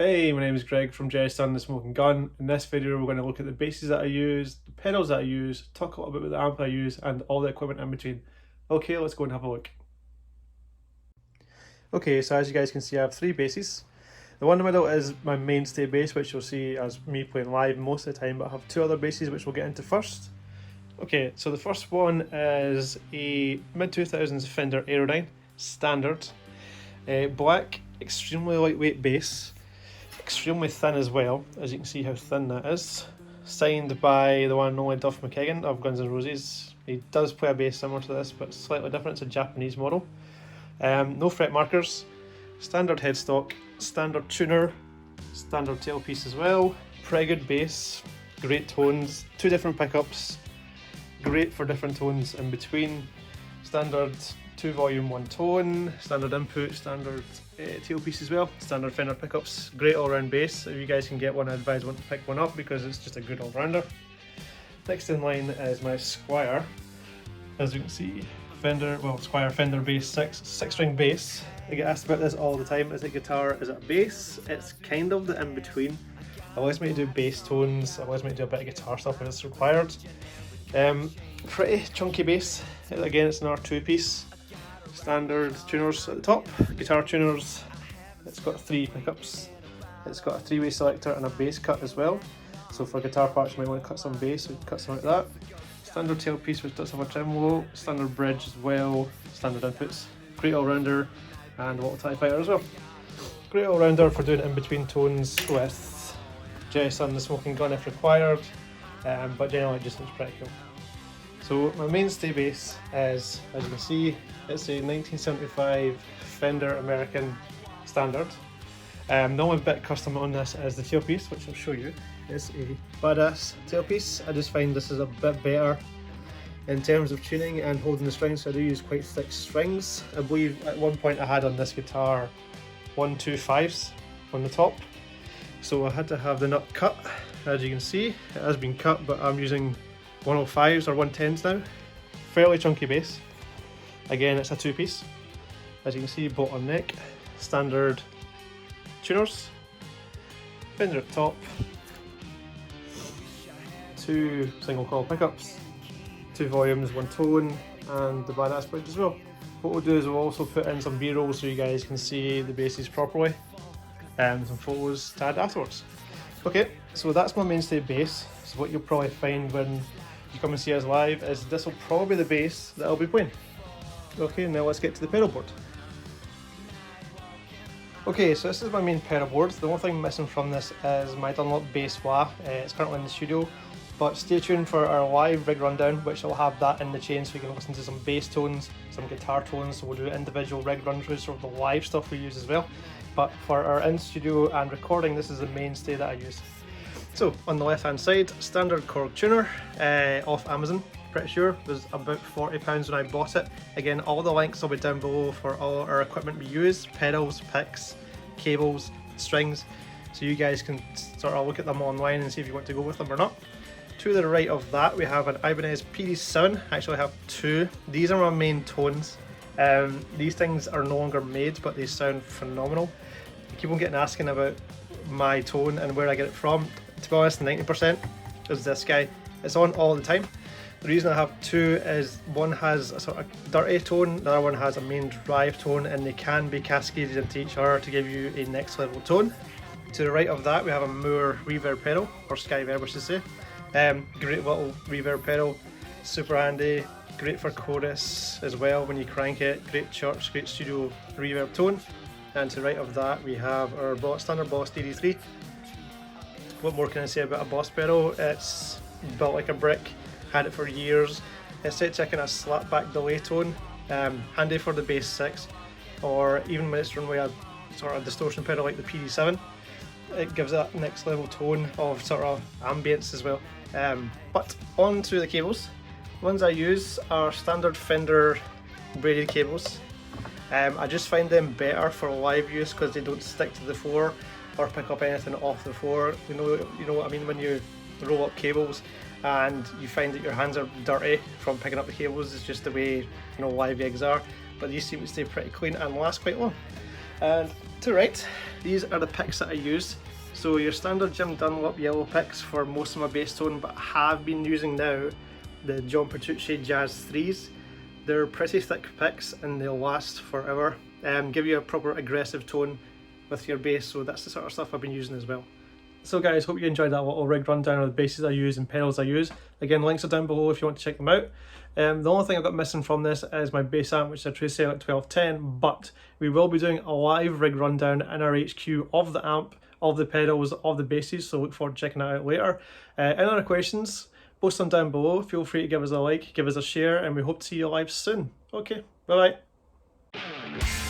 Hey, my name is Greg from GSSG and the Smoking Gun. In this video we're going to look at the basses that I use, the pedals that I use, talk a little bit about the amp I use and all the equipment in between. Okay, let's go and have a look. Okay, so as you guys can see I have three basses. The one in the middle is my mainstay bass, which you'll see as me playing live most of the time, but I have two other basses which we'll get into first. Okay, so the first one is a mid-2000s Fender Aerodine, standard, black, extremely lightweight bass. Extremely thin as well, as you can see how thin that is. Signed by the one and only Duff McKagan of Guns N' Roses. He does play a bass similar to this, but slightly different. It's a Japanese model. No fret markers, standard headstock, standard tuner, standard tailpiece as well. Pretty good bass, great tones, two different pickups, great for different tones in between. Standard 2 volume 1 tone, standard input, standard tailpiece as well, standard Fender pickups, great all round bass. If you guys can get one, I advise one to pick one up because it's just a good all rounder. Next in line is my Squire, as you can see, Squire Fender Bass 6 string bass. I get asked about this all the time. Is it guitar, is it bass? It's kind of the in between. Allows me to do bass tones, allows me to do a bit of guitar stuff if it's required. Pretty chunky bass. Again, it's an R2 piece. Standard tuners at the top, guitar tuners. It's got 3 pickups. It's got a 3-way selector and a bass cut as well. So for guitar parts you might want to cut some bass, so you can cut some like that. Standard tailpiece which does have a tremolo, standard bridge as well, standard inputs. Great all-rounder and a little TIE fighter as well. Great all-rounder for doing in-between tones with GSSG and the Smoking Gun if required, but generally it just looks pretty cool. So my mainstay bass is, as you can see, it's a 1975 Fender American standard. The only bit custom on this is the tailpiece, which I'll show you. It's a badass tailpiece. I just find this is a bit better in terms of tuning and holding the strings, so I do use quite thick strings. I believe at one point I had on this guitar 125s on the top, so I had to have the nut cut. As you can see, it has been cut, but I'm using 105s or 110s now. Fairly chunky bass. Again, it's a 2-piece. As you can see, bolt-on neck, standard tuners, Fender at the top, 2 single coil pickups, 2 volumes, 1 tone, and the badass bridge as well. What we'll do is we'll also put in some B-roll so you guys can see the basses properly, and some photos to add afterwards. Okay, so that's my mainstay bass. So what you'll probably find when you come and see us live is this will probably be the bass that I'll be playing. Okay, now let's get to the pedal board. Okay, so this is my main pedal board. The only thing missing from this is my Dunlop bass wah. It's currently in the studio, but stay tuned for our live rig rundown, which will have that in the chain so you can listen to some bass tones, some guitar tones. So we'll do individual rig run throughs of the live stuff we use as well. But for our in-studio and recording, this is the mainstay that I use. So on the left hand side, standard Korg tuner off Amazon, pretty sure. It was about £40 when I bought it. Again, all the links will be down below for all our equipment we use, pedals, picks, cables, strings, so you guys can sort of look at them online and see if you want to go with them or not. To the right of that we have an Ibanez PD7, actually I have 2. These are my main tones. These things are no longer made, but they sound phenomenal. I keep on getting asking about my tone and where I get it from. To be honest, 90% is this guy. It's on all the time. The reason I have 2 is one has a sort of dirty tone, the other one has a main drive tone, and they can be cascaded into each other to give you a next level tone. To the right of that we have a Moore reverb pedal, or SkyVerb I should say. Great little reverb pedal, super handy, great for chorus as well when you crank it, great church, great studio reverb tone. And to the right of that we have our standard Boss DD3. What more can I say about a Boss pedal? It's built like a brick, had it for years. It's set to a kind of slap back delay tone, handy for the Bass 6, or even when it's run with a sort of distortion pedal like the PD7. It gives that next level tone of sort of ambience as well. But on to the cables. The ones I use are standard Fender braided cables. I just find them better for live use because they don't stick to the floor or pick up anything off the floor. You know what I mean when you roll up cables and you find that your hands are dirty from picking up the cables. It's just the way live gigs are, but these seem to stay pretty clean and last quite long. And To right, these are the picks that I used. So your standard Jim Dunlop yellow picks for most of my bass tone, but I have been using now the John Petrucci Jazz 3s. They're pretty thick picks and they'll last forever. Give you a proper aggressive tone with your bass, so that's the sort of stuff I've been using as well. So guys, hope you enjoyed that little rig rundown of the basses I use and pedals I use. Again, links are down below if you want to check them out. The only thing I've got missing from this is my bass amp, which is a Trace at 1210, but we will be doing a live rig rundown in our HQ of the amp, of the pedals, of the basses, so look forward to checking that out later. Any other questions, post them down below. Feel free to give us a like, give us a share, and we hope to see you live soon. Okay, bye bye.